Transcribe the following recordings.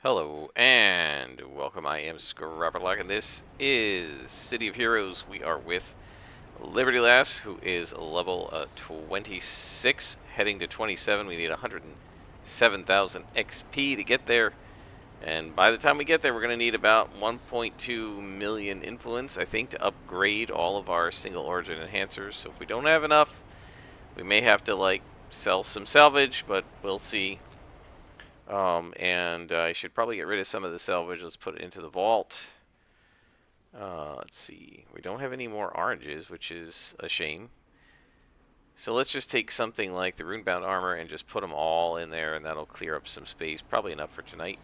Hello and welcome. I am Scrapperlock, and this is City of Heroes. We are with Liberty Lass, who is level 26, heading to 27. We need 107,000 XP to get there, and by the time we get there, we're going to need about 1.2 million influence, I think, to upgrade all of our single origin enhancers. So if we don't have enough, we may have to like sell some salvage, but we'll see. And I should probably get rid of some of the salvage. Let's put it into the vault. Let's see. We don't have any more oranges, which is a shame. So let's just take something like the runebound armor and just put them all in there, and that'll clear up some space. Probably enough for tonight.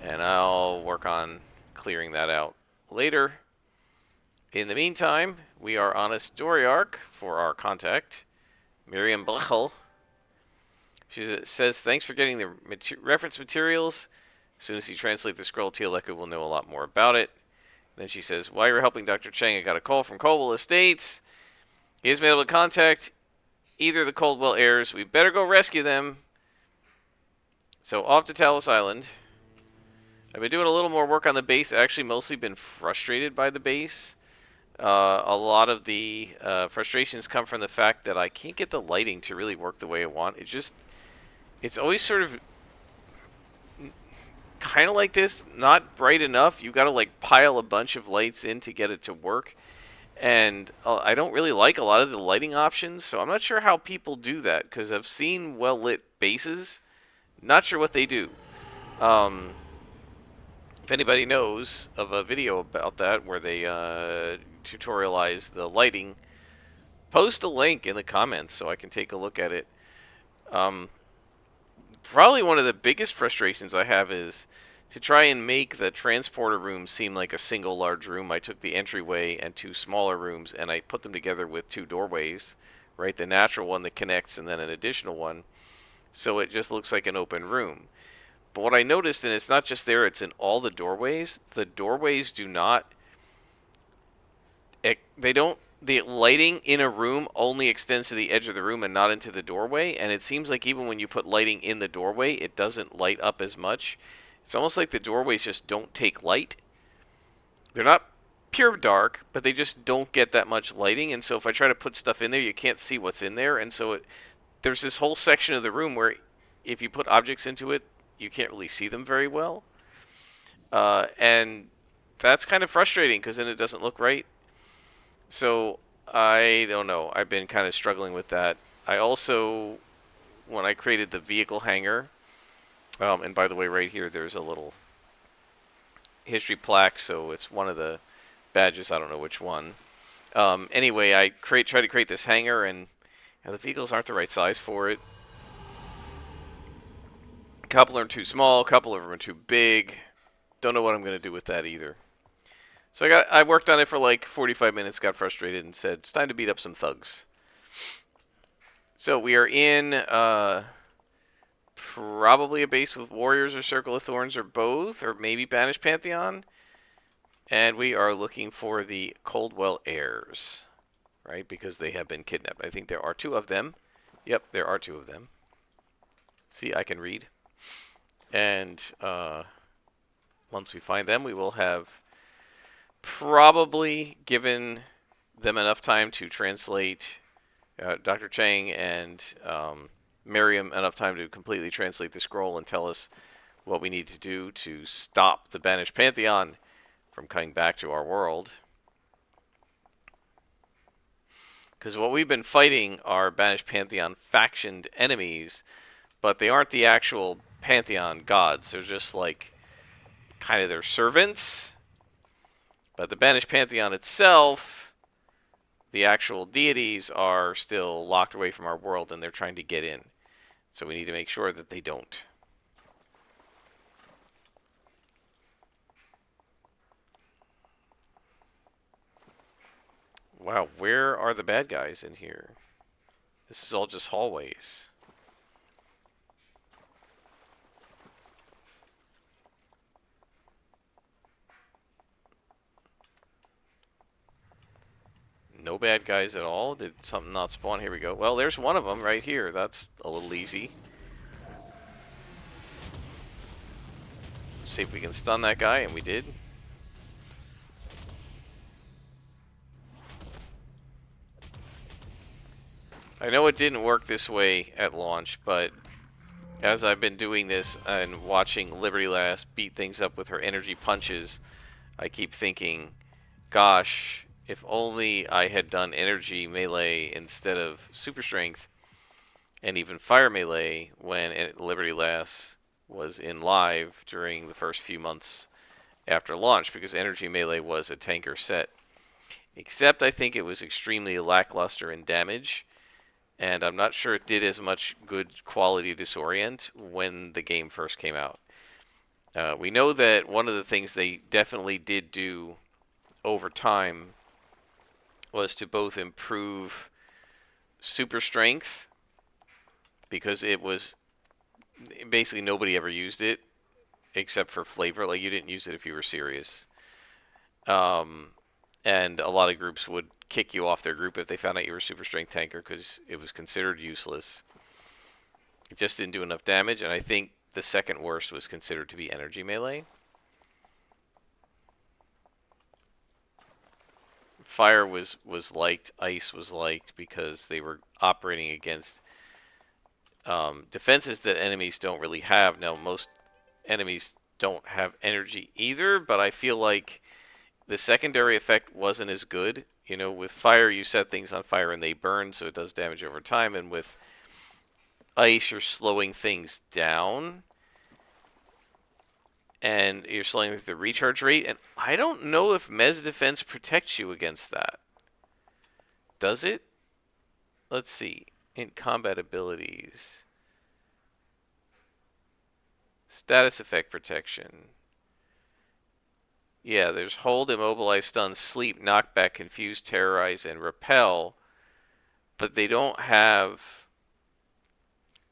And I'll work on clearing that out later. In the meantime, we are on a story arc for our contact, Miriam Blechel. She says, thanks for getting the reference materials. As soon as he translates the scroll, Tielekku will know a lot more about it. Then she says, while you're helping Dr. Chang, I got a call from Coldwell Estates. He hasn't been able to contact either of the Coldwell heirs. We better go rescue them. So off to Talos Island. I've been doing a little more work on the base. I've actually mostly been frustrated by the base. A lot of the frustrations come from the fact that I can't get the lighting to really work the way I want. It's always sort of kind of like this, not bright enough. You've got to like pile a bunch of lights in to get it to work. And I don't really like a lot of the lighting options, so I'm not sure how people do that, because I've seen well-lit bases. Not sure what they do. If anybody knows of a video about that where they tutorialize the lighting, post a link in the comments so I can take a look at it. Probably one of the biggest frustrations I have is to try and make the transporter room seem like a single large room. I took the entryway and two smaller rooms and I put them together with two doorways, right? The natural one that connects and then an additional one. So it just looks like an open room. But what I noticed, and it's not just there, it's in all the doorways do not, the lighting in a room only extends to the edge of the room and not into the doorway, and it seems like even when you put lighting in the doorway, it doesn't light up as much. It's almost like the doorways just don't take light. They're not pure dark, but they just don't get that much lighting, and so if I try to put stuff in there, you can't see what's in there, and so there's this whole section of the room where if you put objects into it, you can't really see them very well. And that's kind of frustrating because then it doesn't look right. So I don't know. I've been kind of struggling with that. I also, when I created the vehicle hangar, and by the way, right here, there's a little history plaque, so it's one of the badges. I don't know which one. Anyway, I tried to create this hangar, and the vehicles aren't the right size for it. A couple are too small, a couple of them are too big. Don't know what I'm going to do with that either. So I worked on it for like 45 minutes, got frustrated, and said, it's time to beat up some thugs. So we are in probably a base with Warriors or Circle of Thorns or both, or maybe Banished Pantheon. And we are looking for the Coldwell heirs, right? Because they have been kidnapped. I think there are two of them. Yep, there are two of them. See, I can read. And once we find them, we will have probably given them enough time to translate Dr. Chang and Miriam enough time to completely translate the scroll and tell us what we need to do to stop the Banished Pantheon from coming back to our world. Because what we've been fighting are Banished Pantheon factioned enemies, but they aren't the actual Pantheon gods. They're just like kind of their servants. But the Banished Pantheon itself, the actual deities, are still locked away from our world, and they're trying to get in. So we need to make sure that they don't. Wow, where are the bad guys in here? This is all just hallways. No bad guys at all? Did something not spawn? Here we go. Well, there's one of them right here. That's a little easy. See if we can stun that guy, and we did. I know it didn't work this way at launch, but as I've been doing this and watching Liberty Lass beat things up with her energy punches, I keep thinking, gosh, if only I had done energy melee instead of super strength and even fire melee when Liberty Lass was in live during the first few months after launch, because energy melee was a tanker set. Except I think it was extremely lackluster in damage, and I'm not sure it did as much good quality disorient when the game first came out. We know that one of the things they definitely did do over time was to both improve super strength, because it was basically nobody ever used it except for flavor. Like, you didn't use it if you were serious. Um, and a lot of groups would kick you off their group if they found out you were a super strength tanker because it was considered useless. It just didn't do enough damage, and I think the second worst was considered to be energy melee. Fire was liked, ice was liked because they were operating against defenses that enemies don't really have. Now, most enemies don't have energy either, but I feel like the secondary effect wasn't as good. You know, with fire, you set things on fire and they burn, so it does damage over time, and with ice, you're slowing things down, and you're slowing the recharge rate, and I don't know if Mez Defense protects you against that. Does it? Let's see. In combat abilities. Status effect protection. Yeah, there's hold, immobilize, stun, sleep, knockback, confuse, terrorize, and repel, but they don't have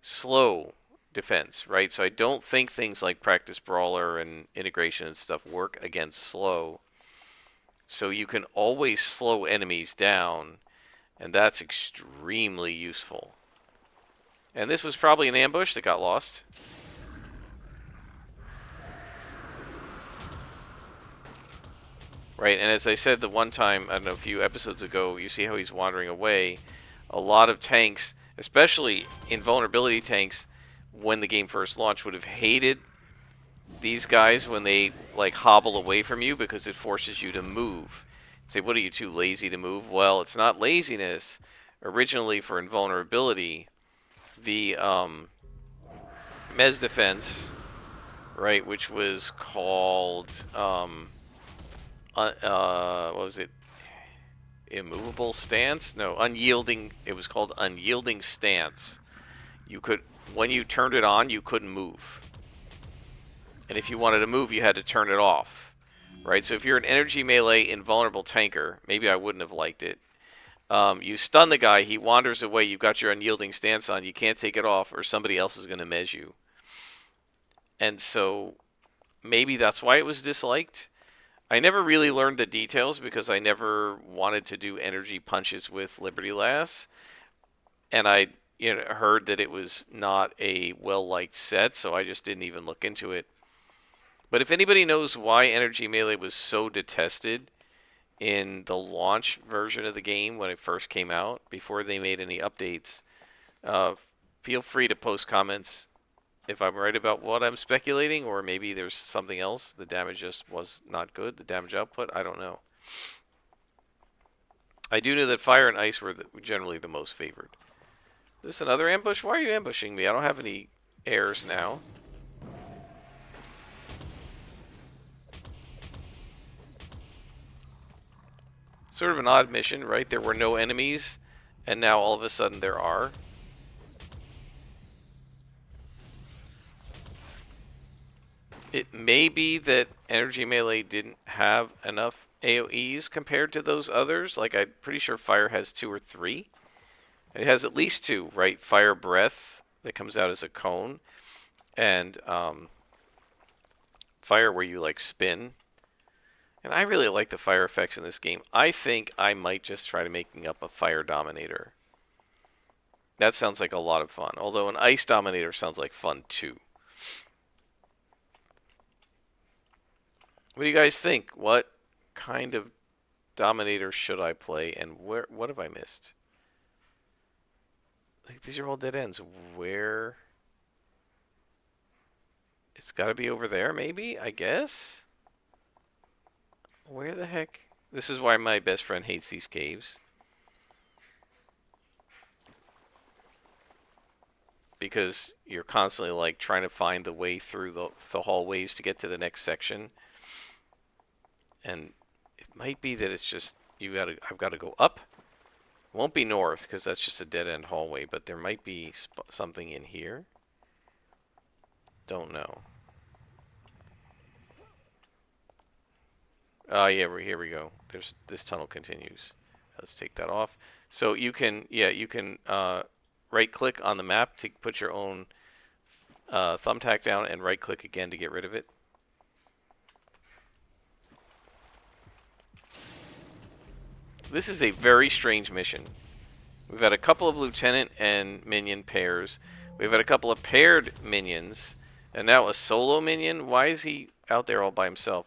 slow defense, right? So I don't think things like practice brawler and integration and stuff work against slow. So you can always slow enemies down, and that's extremely useful. And this was probably an ambush that got lost. Right, and as I said the one time, I don't know, a few episodes ago, you see how he's wandering away. A lot of tanks, especially invulnerability tanks, when the game first launched, would have hated these guys when they like hobble away from you, because it forces you to move. Say, what are you, too lazy to move? Well, it's not laziness. Originally, for invulnerability, the Mez defense, right, which was called what was it? Immovable stance? No, unyielding. It was called unyielding stance. You could, when you turned it on, you couldn't move. And if you wanted to move, you had to turn it off. Right? So if you're an energy melee invulnerable tanker, maybe I wouldn't have liked it. You stun the guy, he wanders away, you've got your unyielding stance on, you can't take it off, or somebody else is going to mez you. And so maybe that's why it was disliked. I never really learned the details because I never wanted to do energy punches with Liberty Lass, and I heard that it was not a well-liked set, so I just didn't even look into it. But if anybody knows why Energy Melee was so detested in the launch version of the game when it first came out, before they made any updates, uh, feel free to post comments if I'm right about what I'm speculating, or maybe there's something else. The damage just was not good. The damage output, I don't know. I do know that fire and ice were generally the most favored. Is this another ambush? Why are you ambushing me? I don't have any airs now. Sort of an odd mission, right? There were no enemies, and now all of a sudden there are. It may be that Energy Melee didn't have enough AoEs compared to those others. Like, I'm pretty sure Fire has 2 or 3. It has at least 2, right? Fire Breath that comes out as a cone, and Fire where you, like, spin. And I really like the fire effects in this game. I think I might just try to making up a Fire Dominator. That sounds like a lot of fun. Although an Ice Dominator sounds like fun, too. What do you guys think? What kind of Dominator should I play, and where? What have I missed? Like, these are all dead ends. Where? It's got to be over there, maybe? I guess? Where the heck? This is why my best friend hates these caves. Because you're constantly, like, trying to find the way through the hallways to get to the next section. And it might be that it's just, I've got to go up. It won't be north, because that's just a dead-end hallway, but there might be something in here. Don't know. Yeah, here we go. This tunnel continues. Let's take that off. So you can, yeah, you can right-click on the map to put your own thumbtack down, and right-click again to get rid of it. This is a very strange mission. We've had a couple of lieutenant and minion pairs. We've had a couple of paired minions, and now a solo minion. Why is he out there all by himself?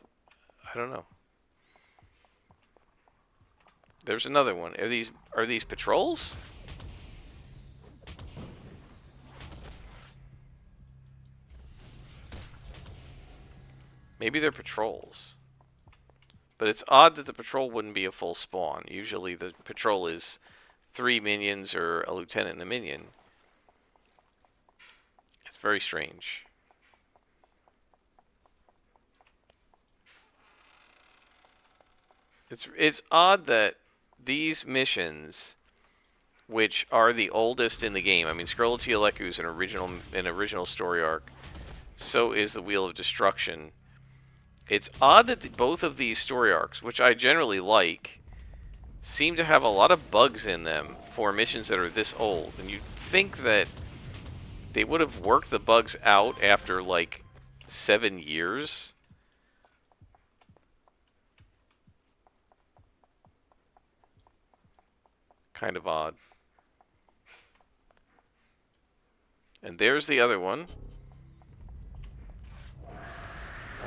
I don't know. There's another one. Are these patrols? Maybe they're patrols. But it's odd that the patrol wouldn't be a full spawn. Usually the patrol is 3 minions or a lieutenant and a minion. It's very strange. It's odd that these missions, which are the oldest in the game, I mean, Scroll of Tielekku is an original story arc. So is the Wheel of Destruction. It's odd that both of these story arcs, which I generally like, seem to have a lot of bugs in them for missions that are this old. And you'd think that they would have worked the bugs out after, like, 7 years. Kind of odd. And there's the other one.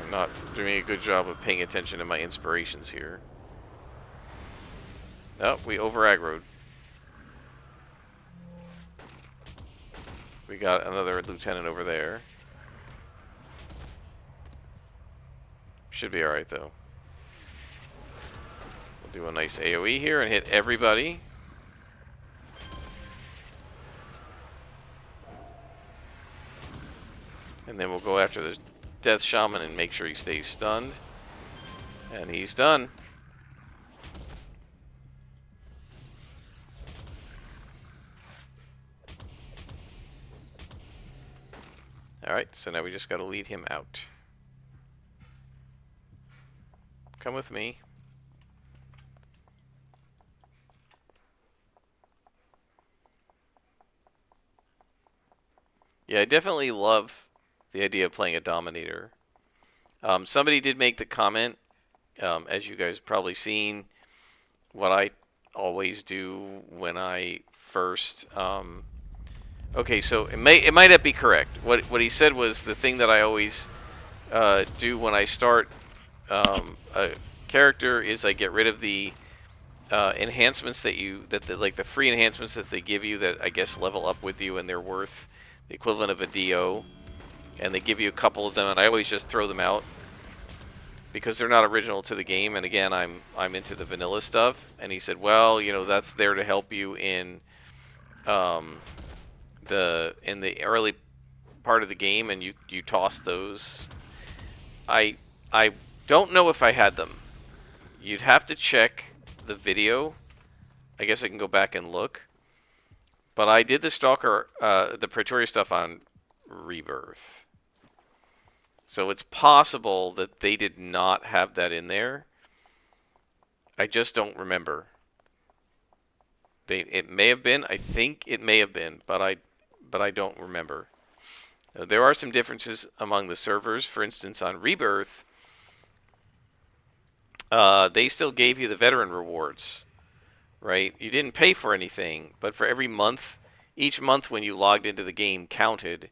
I'm not doing a good job of paying attention to my inspirations here. Oh, we over-aggroed. We got another lieutenant over there. Should be alright, though. We'll do a nice AoE here and hit everybody. And then we'll go after the Death Shaman and make sure he stays stunned. And he's done. Alright, so now we just gotta lead him out. Come with me. Yeah, I definitely love the idea of playing a Dominator. Somebody did make the comment, as you guys probably seen, what I always do when I first... okay, so it might not be correct. What he said was the thing that I always do when I start a character is I get rid of the enhancements like the free enhancements that they give you that I guess level up with you and they're worth the equivalent of a DO, and they give you a couple of them, and I always just throw them out because they're not original to the game. And again, I'm into the vanilla stuff. And he said, well, you know, that's there to help you in the early part of the game, and you toss those. I don't know if I had them. You'd have to check the video. I guess I can go back and look. But I did the Stalker, the Pretoria stuff on Rebirth. So it's possible that they did not have that in there. I just don't remember. It may have been. I think it may have been, but I don't remember. There are some differences among the servers. For instance, on Rebirth, they still gave you the veteran rewards, right? You didn't pay for anything, but for every month, each month when you logged into the game counted.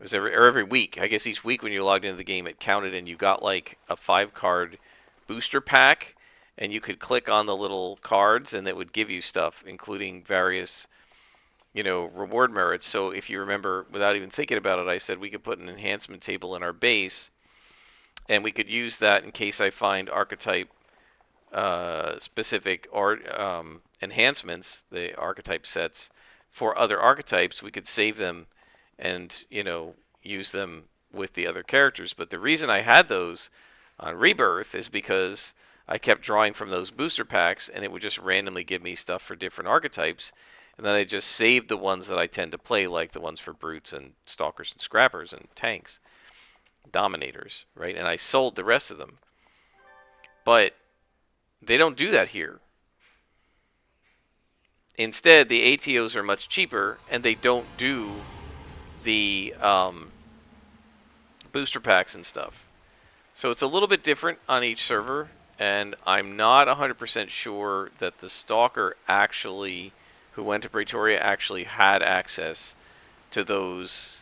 It was every week. I guess each week when you logged into the game, it counted, and you got like a 5-card booster pack, and you could click on the little cards, and it would give you stuff, including various, reward merits. So if you remember, without even thinking about it, I said we could put an enhancement table in our base, and we could use that in case I find archetype specific enhancements, the archetype sets for other archetypes. We could save them and use them with the other characters. But the reason I had those on Rebirth is because I kept drawing from those booster packs, and it would just randomly give me stuff for different archetypes. And then I just saved the ones that I tend to play, like the ones for brutes and stalkers and scrappers and tanks, dominators, right? And I sold the rest of them. But they don't do that here. Instead, the ATOs are much cheaper, and they don't do the booster packs and stuff. So it's a little bit different on each server, and I'm not 100% sure that the Stalker actually, who went to Praetoria, actually had access to those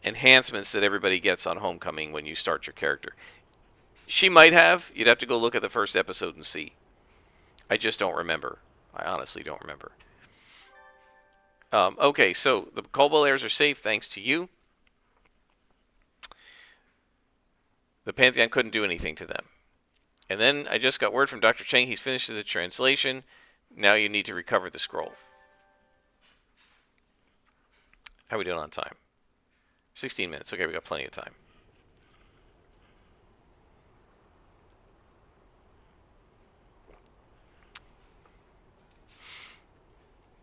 enhancements that everybody gets on Homecoming when you start your character. She might have. You'd have to go look at the first episode and see. I just don't remember. I honestly don't remember. Okay, so the Cobalt Airs are safe thanks to you. The Pantheon couldn't do anything to them. And then I just got word from Dr. Cheng. He's finished the translation. Now you need to recover the scroll. How are we doing on time? 16 minutes. Okay, we got plenty of time.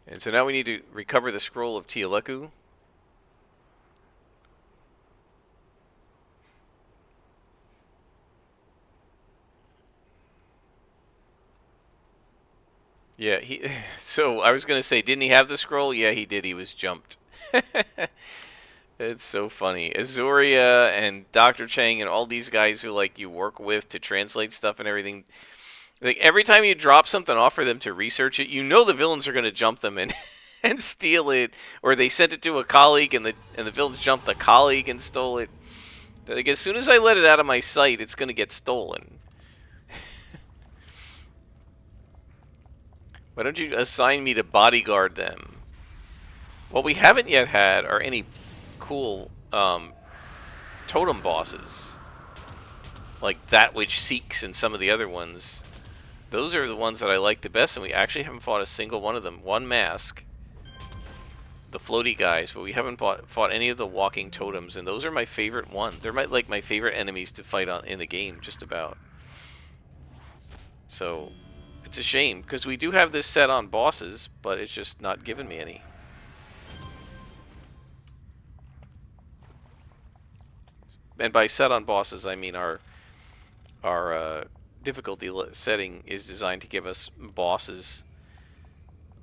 And so now we need to recover the scroll of Tielekku. Yeah, so I was going to say, didn't he have the scroll? Yeah, he did. He was jumped. It's so funny. Azuria and Dr. Chang and all these guys who you work with to translate stuff and everything. Like every time you drop something off for them to research it, the villains are going to jump them and and steal it, or they sent it to a colleague and the villains jumped the colleague and stole it. Like as soon as I let it out of my sight, it's going to get stolen. Why don't you assign me to bodyguard them? What we haven't yet had are any cool totem bosses, like that which seeks and some of the other ones. Those are the ones that I like the best, and we actually haven't fought a single one of them. One mask, the floaty guys, but we haven't fought any of the walking totems, and those are my favorite ones. They're my favorite enemies to fight in the game, just about. So it's a shame, because we do have this set on bosses, but it's just not giving me any. And by set on bosses, I mean our difficulty setting is designed to give us bosses,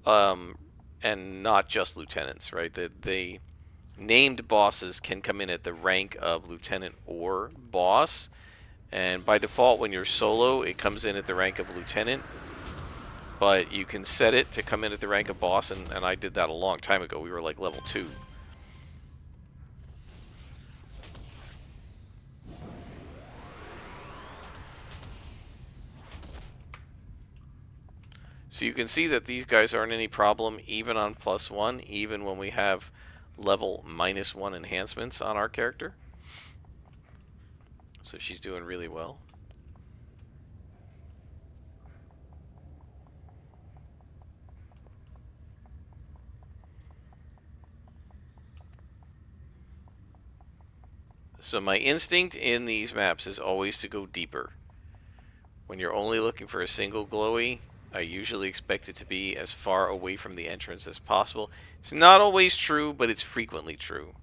and not just lieutenants, right? The named bosses can come in at the rank of lieutenant or boss, and by default, when you're solo, it comes in at the rank of lieutenant. But you can set it to come in at the rank of boss, and I did that a long time ago. We were like level 2. So you can see that these guys aren't any problem even on +1, even when we have level -1 enhancements on our character. So she's doing really well. So my instinct in these maps is always to go deeper. When you're only looking for a single glowy, I usually expect it to be as far away from the entrance as possible. It's not always true, but it's frequently true.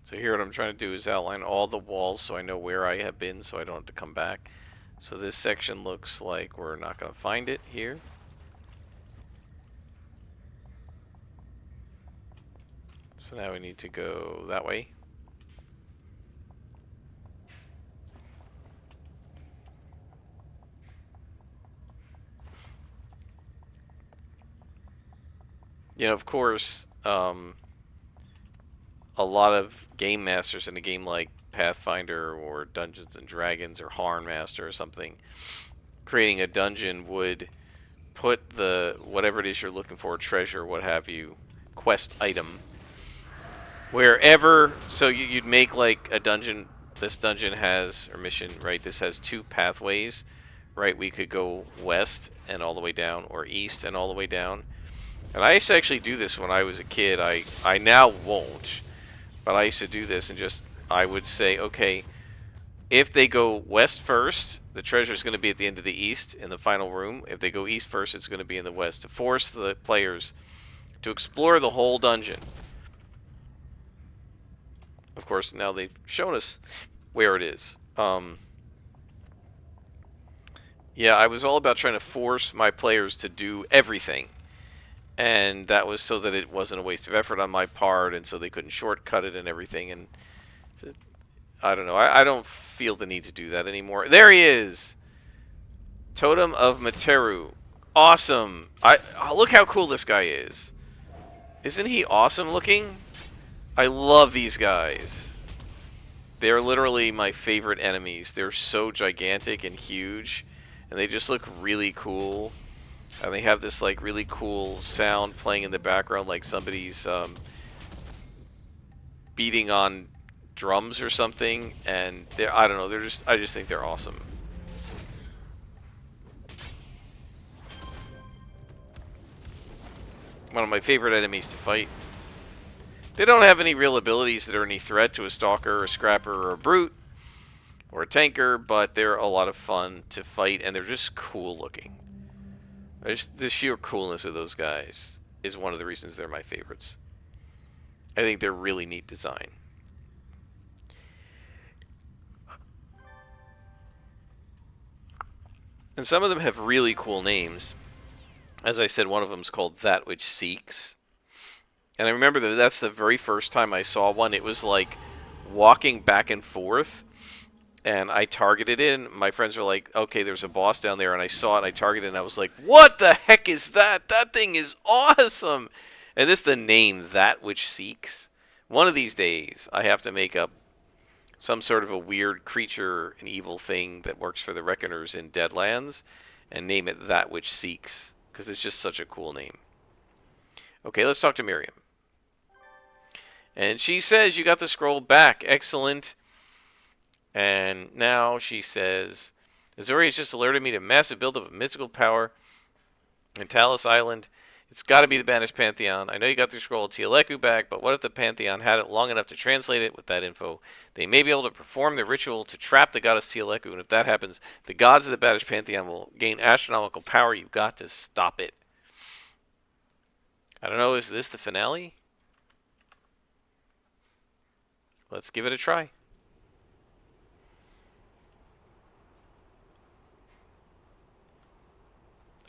So here what I'm trying to do is outline all the walls so I know where I have been so I don't have to come back. So this section looks like we're not going to find it here. So now we need to go that way. You know, of course, a lot of game masters in a game like Pathfinder or Dungeons and Dragons or Horn Master or something, creating a dungeon would put the whatever it is you're looking for, treasure, what have you, quest item, wherever. So you'd make like a dungeon. This dungeon has, or mission, right? This has two pathways, right? We could go west and all the way down, or east and all the way down. And I used to actually do this when I was a kid. I now won't, but I used to do this and just, I would say, okay, if they go west first, the treasure is going to be at the end of the east in the final room. If they go east first, it's going to be in the west, to force the players to explore the whole dungeon. Of course, now they've shown us where it is. Yeah, I was all about trying to force my players to do everything. And that was so that it wasn't a waste of effort on my part, and so they couldn't shortcut it and everything. And I don't know. I don't feel the need to do that anymore. There he is! Totem of Materu. Awesome. Look how cool this guy is. Isn't he awesome looking? I love these guys. They're literally my favorite enemies. They're so gigantic and huge, and they just look really cool. And they have this like really cool sound playing in the background, like somebody's beating on drums or something. And I don't know. I just think they're awesome. One of my favorite enemies to fight. They don't have any real abilities that are any threat to a stalker, a scrapper, or a brute, or a tanker, but they're a lot of fun to fight, and they're just cool looking. The sheer coolness of those guys is one of the reasons they're my favorites. I think they're really neat design. And some of them have really cool names. As I said, one of them is called That Which Seeks. And I remember that's the very first time I saw one. It was like walking back and forth, and I targeted it. And my friends were like, okay, there's a boss down there. And I saw it, and I targeted it, and I was like, what the heck is that? That thing is awesome. And this is the name, That Which Seeks. One of these days, I have to make up some sort of a weird creature, an evil thing that works for the Reckoners in Deadlands, and name it That Which Seeks, because it's just such a cool name. Okay, let's talk to Miriam. And she says, you got the scroll back. Excellent. And now she says, Azori has just alerted me to massive buildup of mystical power in Talos Island. It's got to be the Banished Pantheon. I know you got the scroll of Tielekku back, but what if the Pantheon had it long enough to translate it with that info? They may be able to perform the ritual to trap the goddess Tielekku, and if that happens, the gods of the Banished Pantheon will gain astronomical power. You've got to stop it. I don't know, is this the finale? Let's give it a try.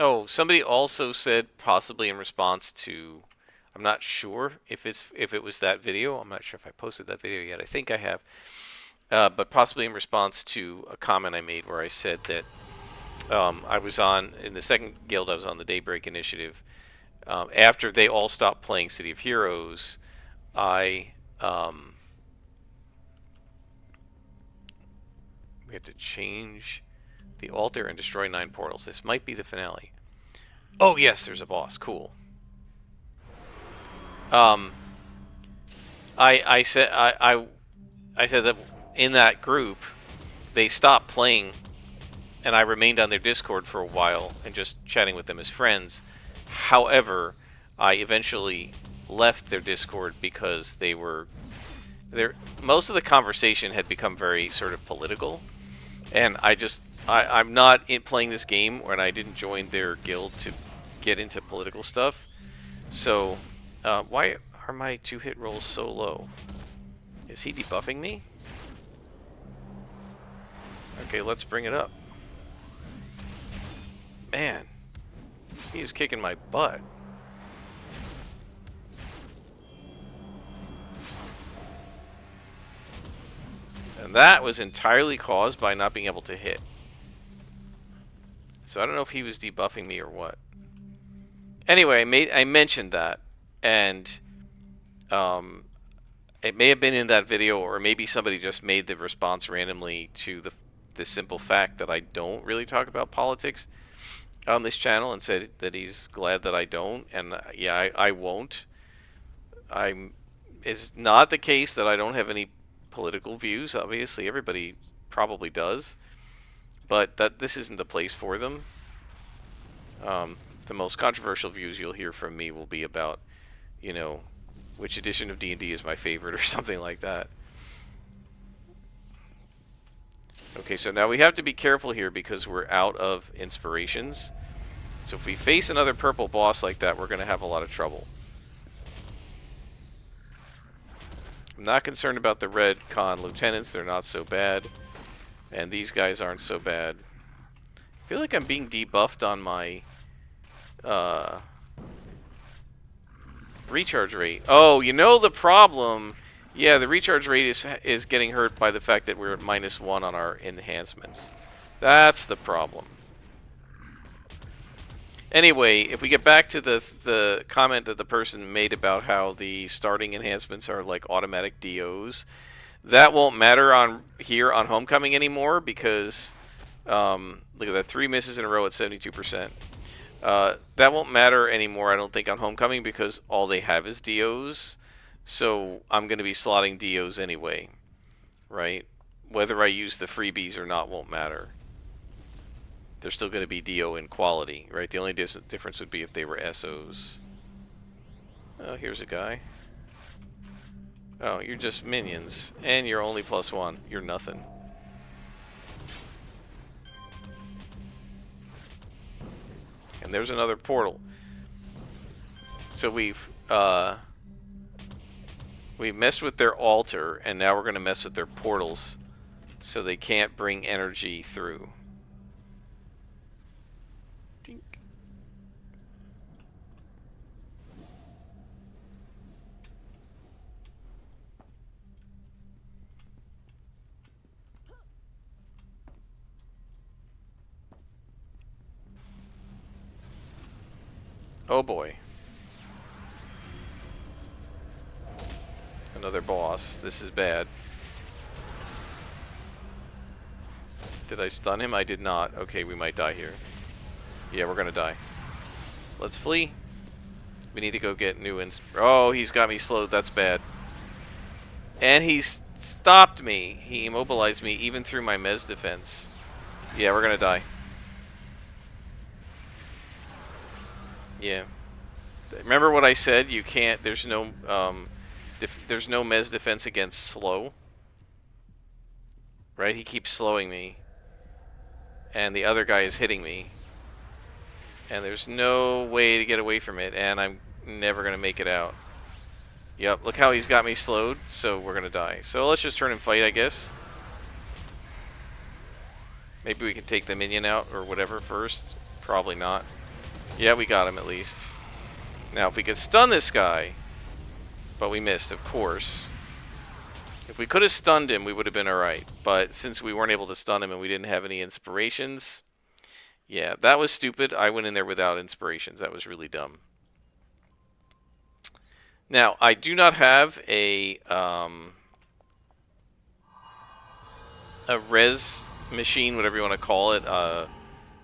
Oh, somebody also said, possibly in response to, I'm not sure if it was that video. I'm not sure if I posted that video yet. I think I have. But possibly in response to a comment I made where I said that I was in the second guild, I was on the Daybreak Initiative. After they all stopped playing City of Heroes, we have to change the altar and destroy 9 portals. This might be the finale. Oh yes, there's a boss. Cool. I said that in that group they stopped playing, and I remained on their Discord for a while and just chatting with them as friends. However, I eventually left their Discord because most of the conversation had become very sort of political, and I'm not playing this game when I didn't join their guild to get into political stuff. So, why are my 2-hit rolls so low? Is he debuffing me? Okay, let's bring it up. Man, he's kicking my butt. And that was entirely caused by not being able to hit. So I don't know if he was debuffing me or what. Anyway, I mentioned that, and it may have been in that video, or maybe somebody just made the response randomly to the simple fact that I don't really talk about politics on this channel, and said that he's glad that I don't. And yeah, I won't. It's not the case that I don't have any political views. Obviously, everybody probably does, but that this isn't the place for them. The most controversial views you'll hear from me will be about, you know, which edition of D&D is my favorite or something like that. Okay, so now we have to be careful here because we're out of inspirations. So if we face another purple boss like that, we're going to have a lot of trouble. I'm not concerned about the red con lieutenants. They're not so bad. And these guys aren't so bad. I feel like I'm being debuffed on my recharge rate. Oh, you know the problem. Yeah, the recharge rate is getting hurt by the fact that we're at -1 on our enhancements. That's the problem. Anyway, if we get back to the comment that the person made about how the starting enhancements are like automatic DOs, that won't matter on here on Homecoming anymore because look at that, 3 misses in a row at 72%. That won't matter anymore, I don't think, on Homecoming because all they have is DOs. So I'm going to be slotting DOs anyway, right? Whether I use the freebies or not won't matter. They're still going to be DO in quality, right? The only difference would be if they were SOs. Oh, here's a guy. Oh, you're just minions. And you're only +1. You're nothing. And there's another portal. So we messed with their altar, and now we're going to mess with their portals so they can't bring energy through. Dink. Oh boy. Another boss. This is bad. Did I stun him? I did not. Okay, we might die here. Yeah, we're gonna die. Let's flee. We need to go get new Oh, he's got me slowed. That's bad. And he's stopped me. He immobilized me even through my Mez defense. Yeah, we're gonna die. Yeah. Remember what I said? You can't. There's no Mez defense against slow. Right? He keeps slowing me. And the other guy is hitting me. And there's no way to get away from it. And I'm never going to make it out. Yep, look how he's got me slowed. So we're going to die. So let's just turn and fight, I guess. Maybe we can take the minion out or whatever first. Probably not. Yeah, we got him at least. Now, if we could stun this guy... But we missed, of course. If we could have stunned him, we would have been alright. But since we weren't able to stun him and we didn't have any inspirations... Yeah, that was stupid. I went in there without inspirations. That was really dumb. Now, I do not have a res machine, whatever you want to call it, a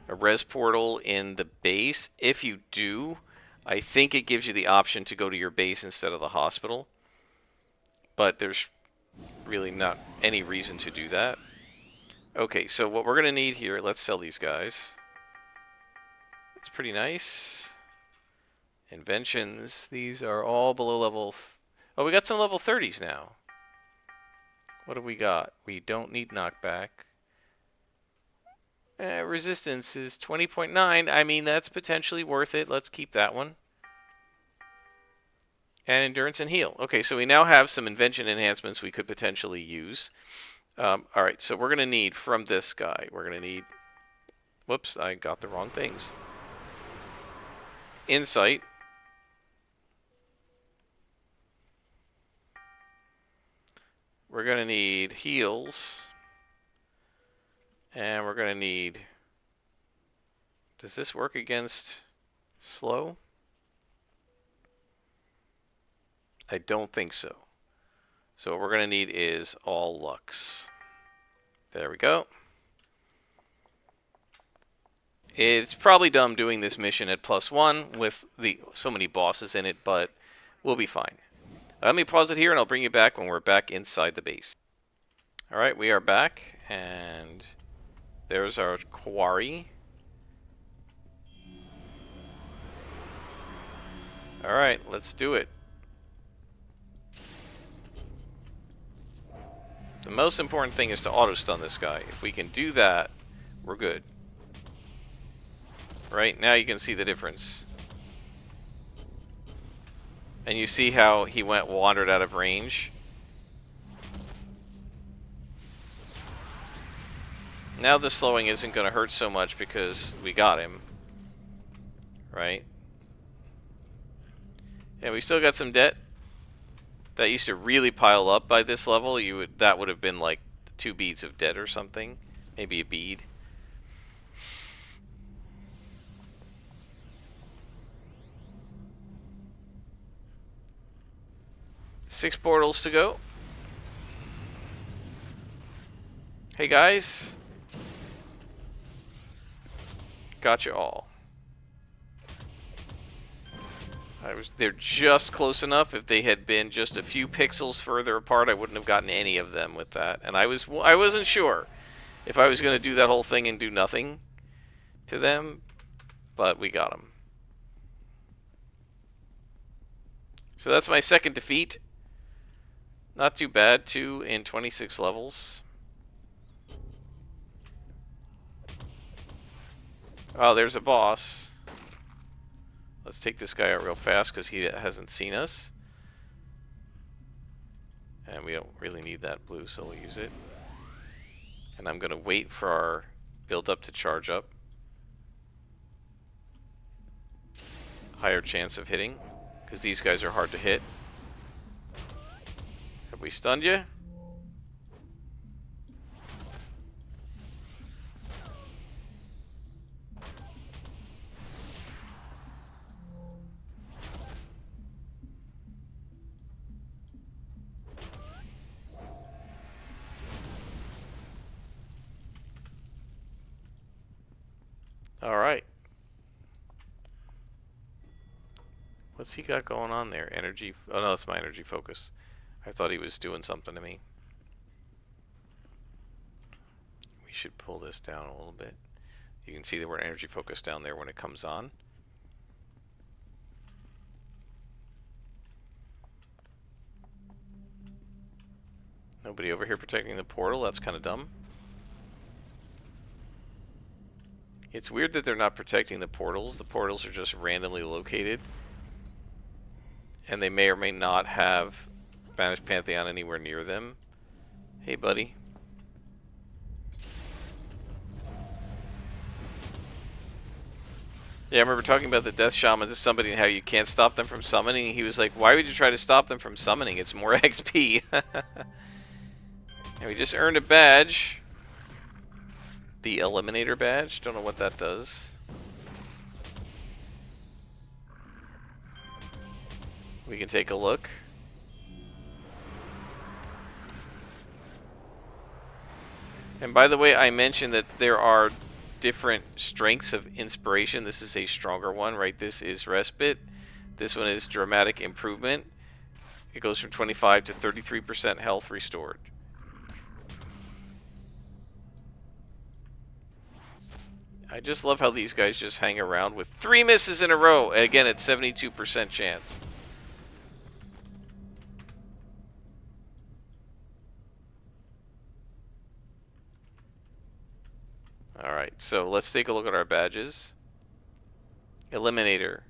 res portal in the base. If you do, I think it gives you the option to go to your base instead of the hospital. But there's really not any reason to do that. Okay, so what we're going to need here, let's sell these guys. That's pretty nice. Inventions, these are all below level... Oh, we got some level 30s now. What have we got? We don't need knockback. Resistance is 20.9. I mean, that's potentially worth it. Let's keep that one. And endurance and heal. Okay, so we now have some invention enhancements we could potentially use. Alright, so we're going to need from this guy, we're going to need... Whoops, I got the wrong things. Insight. We're going to need heals. And we're going to need... Does this work against slow? I don't think so. So what we're going to need is all Lux. There we go. It's probably dumb doing this mission at +1 with so many bosses in it, but we'll be fine. Let me pause it here and I'll bring you back when we're back inside the base. Alright, we are back, and there's our quarry. Alright, let's do it. The most important thing is to auto-stun this guy. If we can do that, we're good. Right, now you can see the difference. And you see how he wandered out of range? Now the slowing isn't going to hurt so much because we got him. Right? Yeah, we still got some debt. That used to really pile up by this level. That would have been like 2 beads of debt or something. Maybe a bead. Six portals to go. Hey guys. Got you all. They're just close enough. If they had been just a few pixels further apart, I wouldn't have gotten any of them with that. And I wasn't sure if I was going to do that whole thing and do nothing to them, but we got them. So that's my second defeat. Not too bad, 2 in 26 levels. Oh, there's a boss. Let's take this guy out real fast because he hasn't seen us. And we don't really need that blue, so we'll use it. And I'm going to wait for our build-up to charge up. Higher chance of hitting, because these guys are hard to hit. Have we stunned you? Alright. What's he got going on there? Energy... Oh no, that's my energy focus. I thought he was doing something to me. We should pull this down a little bit. You can see that we're energy focus down there when it comes on. Nobody over here protecting the portal. That's kind of dumb. It's weird that they're not protecting the portals. The portals are just randomly located. And they may or may not have Banished Pantheon anywhere near them. Hey, buddy. Yeah, I remember talking about the Death Shaman to somebody and how you can't stop them from summoning. He was like, why would you try to stop them from summoning? It's more XP. And we just earned a badge. The Eliminator badge. Don't know what that does. We can take a look. And by the way, I mentioned that there are different strengths of inspiration. This is a stronger one, right? This is Respite. This one is Dramatic Improvement. It goes from 25 to 33% health restored. I just love how these guys just hang around with 3 misses in a row. Again, it's 72% chance. Alright, so let's take a look at our badges. Eliminator.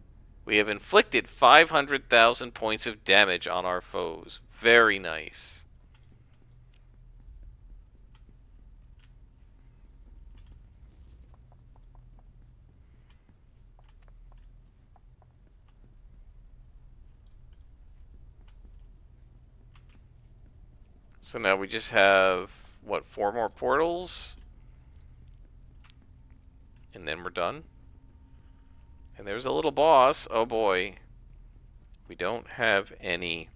We have inflicted 500,000 points of damage on our foes. Very nice. So now we just have, what, 4 more portals? And then we're done. And there's a little boss. Oh boy. We don't have any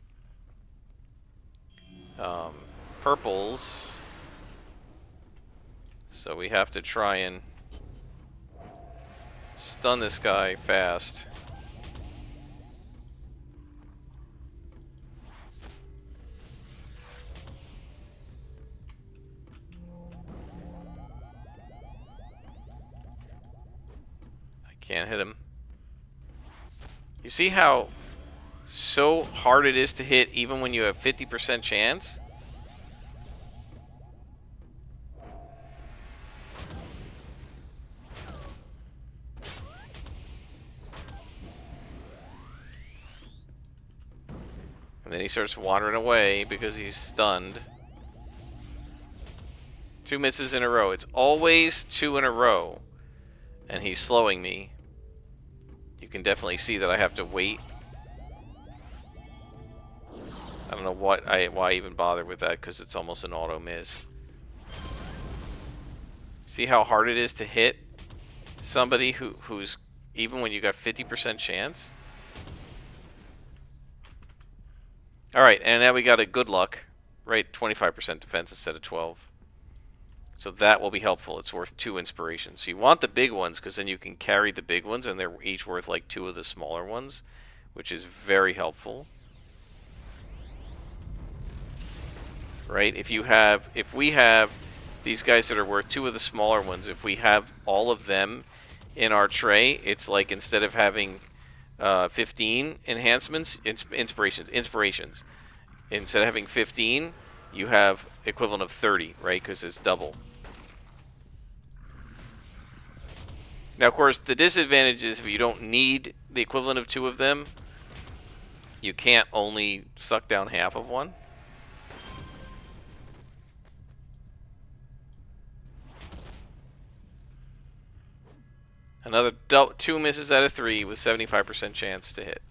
purples. So we have to try and stun this guy fast. I can't hit him. You see how so hard it is to hit even when you have 50% chance? And then he starts wandering away because he's stunned. 2 misses in a row. It's always 2 in a row. And he's slowing me. You can definitely see that I have to wait. I don't know why I even bother with that, because it's almost an auto miss. See how hard it is to hit somebody who's, even when you got 50% chance? Alright, and now we got a good luck. Right, 25% defense instead of 12. So that will be helpful. It's worth 2 inspirations. So you want the big ones, because then you can carry the big ones, and they're each worth like 2 of the smaller ones, which is very helpful. Right? If we have these guys that are worth 2 of the smaller ones, if we have all of them in our tray, it's like instead of having 15 enhancements, inspirations, instead of having 15, you have equivalent of 30, right? Because it's double. Now, of course, the disadvantage is if you don't need the equivalent of 2 of them, you can't only suck down half of one. Another 2 misses out of 3 with 75% chance to hit.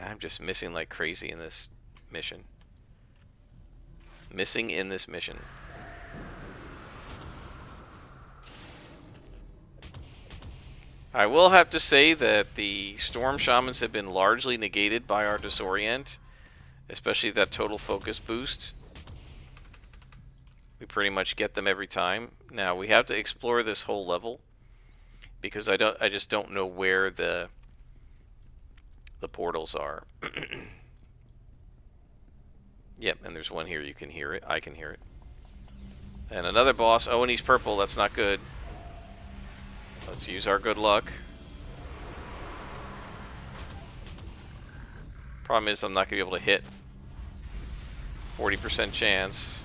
I'm just missing like crazy in this mission. Missing in this mission. I will have to say that the Storm Shamans have been largely negated by our Disorient, especially that total focus boost. We pretty much get them every time. Now we have to explore this whole level because I just don't know where the portals are. Yep, and there's one here. You can hear it. I can hear it. And another boss. Oh, and he's purple. That's not good. Let's use our good luck. Problem is I'm not going to be able to hit. 40% chance.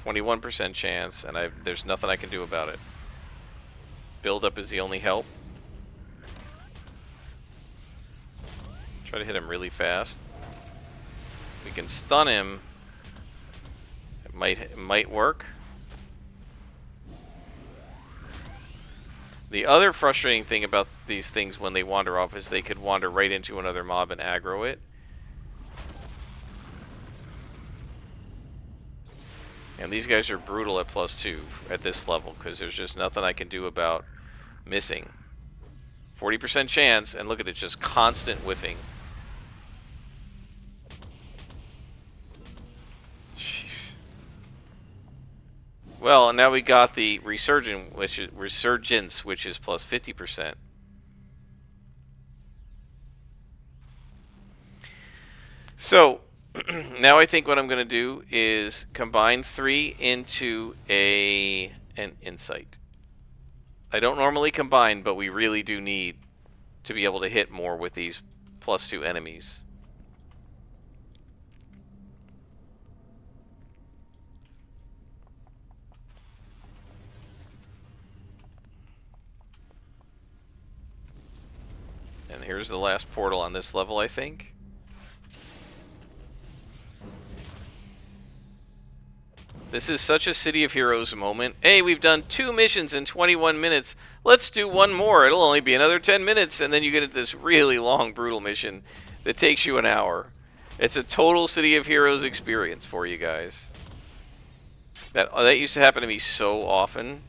%21 chance, and there's nothing I can do about it. Build-up is the only help. Try to hit him really fast. We can stun him. It might work. The other frustrating thing about these things when they wander off is they could wander right into another mob and aggro it. And these guys are brutal at +2 at this level because there's just nothing I can do about missing. 40% chance, and look at it, just constant whiffing. Jeez. Well, and now we got the resurgence, which is +50%. So now I think what I'm going to do is combine 3 into an insight. I don't normally combine, but we really do need to be able to hit more with these +2 enemies. And here's the last portal on this level, I think. This is such a City of Heroes moment. Hey, we've done 2 missions in 21 minutes. Let's do one more. It'll only be another 10 minutes. And then you get into this really long, brutal mission that takes you an hour. It's a total City of Heroes experience for you guys. That used to happen to me so often.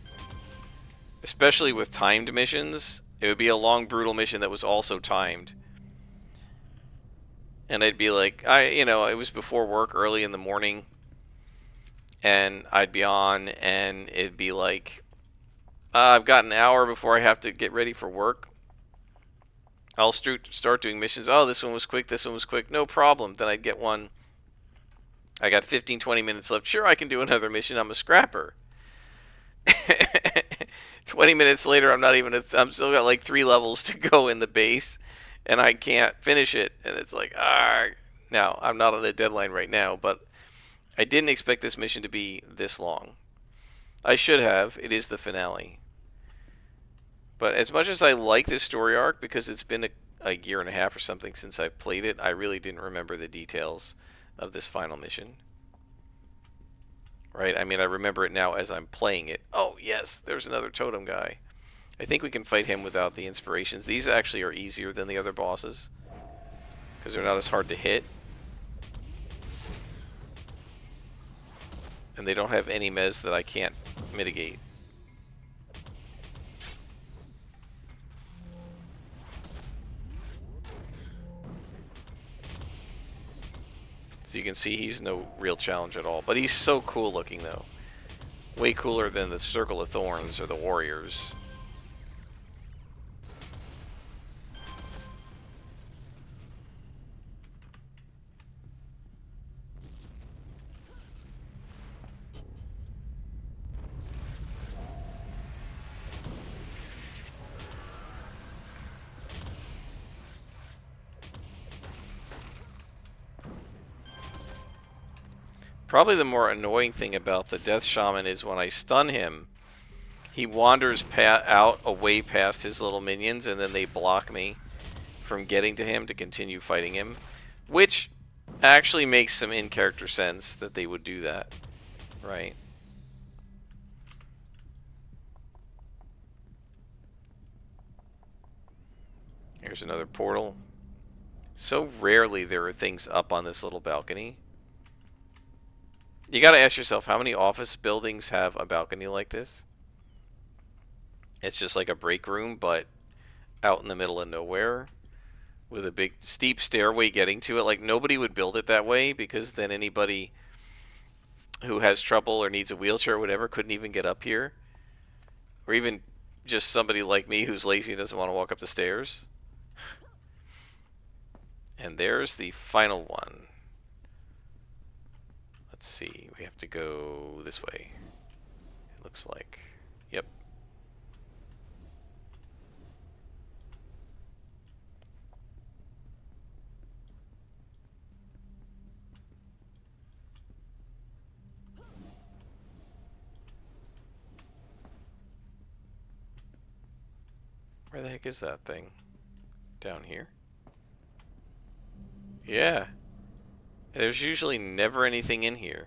Especially with timed missions. It would be a long, brutal mission that was also timed. And I'd be like, it was before work early in the morning. And I'd be on, and it'd be like, I've got an hour before I have to get ready for work. I'll start doing missions. Oh, this one was quick, this one was quick. No problem. Then I'd get one. I got 15, 20 minutes left. Sure, I can do another mission. I'm a scrapper. 20 minutes later, I'm still got like 3 levels to go in the base, and I can't finish it. And it's like, now, I'm not on a deadline right now, but I didn't expect this mission to be this long. I should have. It is the finale. But as much as I like this story arc, because it's been a year and a half or something since I played it, I really didn't remember the details of this final mission. Right? I mean, I remember it now as I'm playing it. Oh, yes, there's another totem guy. I think we can fight him without the inspirations. These actually are easier than the other bosses, because they're not as hard to hit. And they don't have any mez that I can't mitigate. So you can see he's no real challenge at all. But he's so cool looking, though. Way cooler than the Circle of Thorns or the Warriors. Probably the more annoying thing about the Death Shaman is when I stun him, he wanders out away past his little minions, and then they block me from getting to him to continue fighting him. Which actually makes some in-character sense that they would do that, right? Here's another portal. So rarely there are things up on this little balcony. You gotta ask yourself, how many office buildings have a balcony like this? It's just like a break room, but out in the middle of nowhere, with a big steep stairway getting to it. Like, nobody would build it that way, because then anybody who has trouble or needs a wheelchair or whatever couldn't even get up here. Or even just somebody like me who's lazy and doesn't want to walk up the stairs. And there's the final one. Let's see, we have to go this way, it looks like. Yep. Where the heck is that thing? Down here? Yeah. There's usually never anything in here.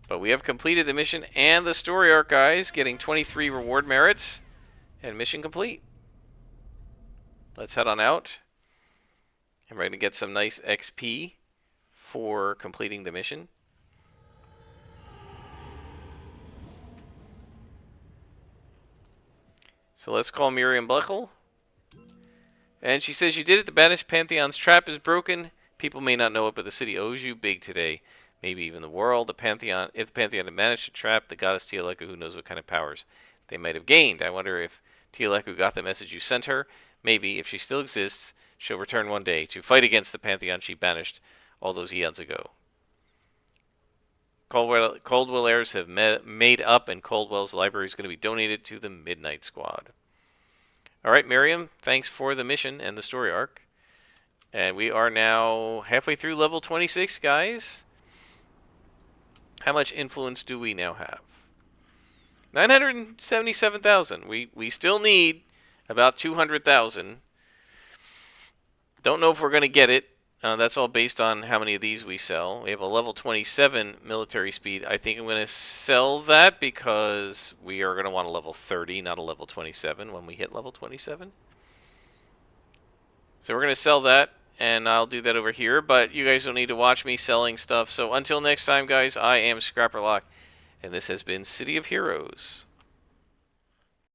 But we have completed the mission and the story arc, guys, getting 23 reward merits, and mission complete. Let's head on out. And we're going to get some nice XP for completing the mission. So let's call Miriam Blechel. And she says, you did it. The banished Pantheon's trap is broken. People may not know it, but the city owes you big today. Maybe even the world. If the Pantheon had managed to trap the goddess Tielekku, who knows what kind of powers they might have gained. I wonder if Tielekku got the message you sent her. Maybe, if she still exists, she'll return one day to fight against the Pantheon she banished all those eons ago. Coldwell heirs have made up, and Coldwell's library is going to be donated to the Midnight Squad. Alright, Miriam, thanks for the mission and the story arc. And we are now halfway through level 26, guys. How much influence do we now have? 977,000. We still need about 200,000. Don't know if we're going to get it. That's all based on how many of these we sell. We have a level 27 military speed. I think I'm going to sell that because we are going to want a level 30, not a level 27 when we hit level 27. So we're going to sell that, and I'll do that over here. But you guys don't need to watch me selling stuff. So until next time, guys, I am Scrapperlock, and this has been City of Heroes.